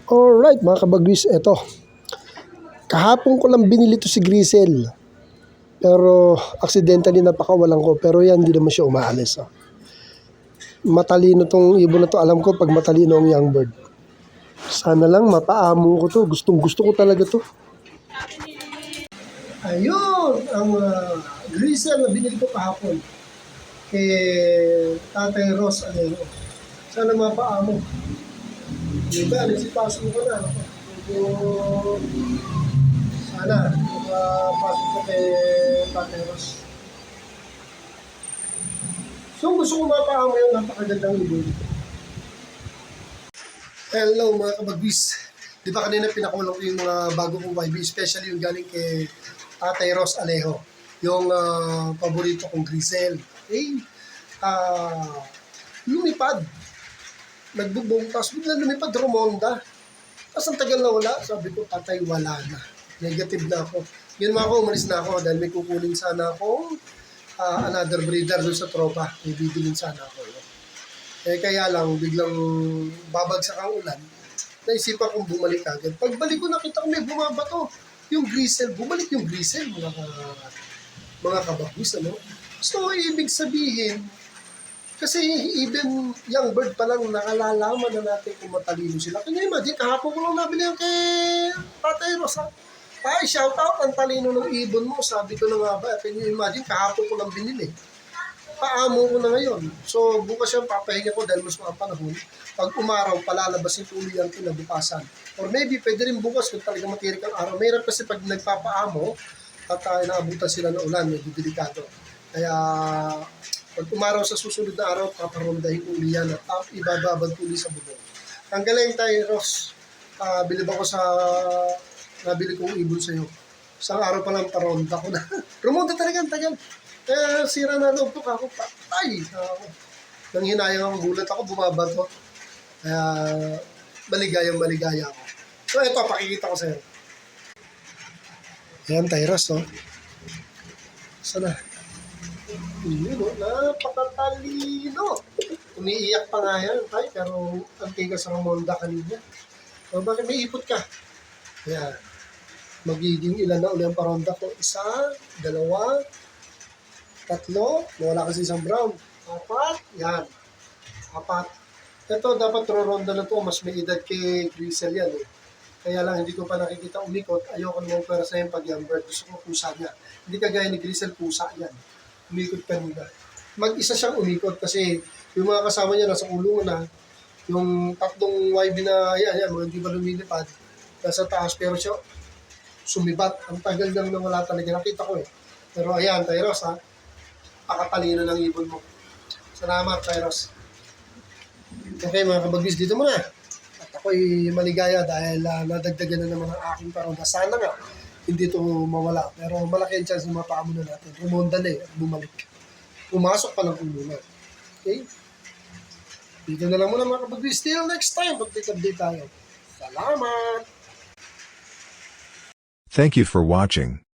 Alright mga kabagwis, eto. Kahapon ko lang binili to si Grisel. Pero accidentally napakawalan ko. Pero yan, hindi naman siya umaalis. Oh. Matalino tong ibon na to. Alam ko pag matalino ang young bird. Sana lang mapaamo ko to. Gustong gusto ko talaga to. Ayun, ang Grisel na binili ko kahapon. Kay Tatay Ross Alejo. Sana mapaamo. Diba, nagsipasok ko na. Medyo sana, makapasok ko kay Tatay Ross. So gusto ko mapaamo yung napakagandang ibon. Hello mga kabagwis. Di ba kanina pinakulang ko yung mga bago kong YB, especially yung galing kay Tatay Ross Alejo. Yung paborito kong Grisel. Eh, lumipad. Nagbubong, tapos bigla lumipad, Romonda. Tapos ang tagal na wala, sabi ko, Tatay, wala na. Negative na ako. Yun mga ako, umalis na ako dahil may kukunin sana akong another breeder doon sa tropa. May bibilin sana ako. Eh kaya lang, biglang babagsak ang ulan. Naisipan kong bumalik agad. Pagbalik ko, nakita ko may bumabato. Yung Grisel, bumalik yung Grisel, mga kabagwis, ano? So, ibig sabihin, kasi even young bird pa lang nakalalaman na natin kung matalino sila. Kanya imagine, kahapon ko lang nabili yung kay Tatay Ross. Ay, shout out, ang talino ng ibon mo. Sabi ko na nga ba, can you imagine, kahapon ko lang binili. Paamo ko na ngayon. So, bukas yung papahinga ko dahil mas mga panahon. Pag umaraw, palalabas yung tuloy ang kinabukasan. Or maybe, pwede rin bukas kung talaga matirik ang araw. Mayroon kasi pag nagpapaamo at naabutan sila ng ulan, medyo delikado. Kaya, pag umaraw sa susunod na araw, paparondahin uli yan at ibababad uli sa bubong. Ang galing tayo, Ross. Bilib ako sa nabili kong ibon sa'yo. Isang araw pa lang paronda ko na. Rumonda talaga ang tagal. Kaya sira na loob ko, ako patay. Nang hinayang ang gulat ako, bumabato. Kaya maligaya ako. So ito, pakikita ko sa'yo. Ayan, Tyros, no? Sana. Yun, no? Napakatalino. Umiiyak pa nga yan, tay, pero ang tigas ang Romonda kanina. So, bakit may ipot ka? Ayan. Magiging ilan na uli ang paronda ko? 1, 2, 3, nawala kasi isang brown. 4, yan. 4. Ito dapat ronda na to, mas may edad kay Grisel yan eh. Kaya lang hindi ko pa nakikita umikot. Ayoko naman pera sa yung pag-young bird. Gusto ko pusa niya. Hindi kagaya ni Grisel, pusa yan. Umikot kanina. Mag-isa siyang umikot kasi yung mga kasama niya nasa kulungan na. Yung tatlong YB na yan, mga hindi ba lumilipad. Nasa taas pero siya sumibat. Ang tagal nang nawala talaga. Nakita ko eh. Pero ayan, Tyros ha. Pakatalino ng ibon mo. Salamat, Tyros. Okay mga kabagwis, dito muna. At ako'y maligaya dahil nadagdagan na naman ang aking paronda. Sana nga, hindi ito mawala. Pero malaki ang chance na mapaamo na natin. Rumonda na eh, bumalik. Pumasok pa ng kulungan. Okay? Dito na lang muna mga kabagwis. Till next time, pag-update tayo. Salamat! Thank you for watching.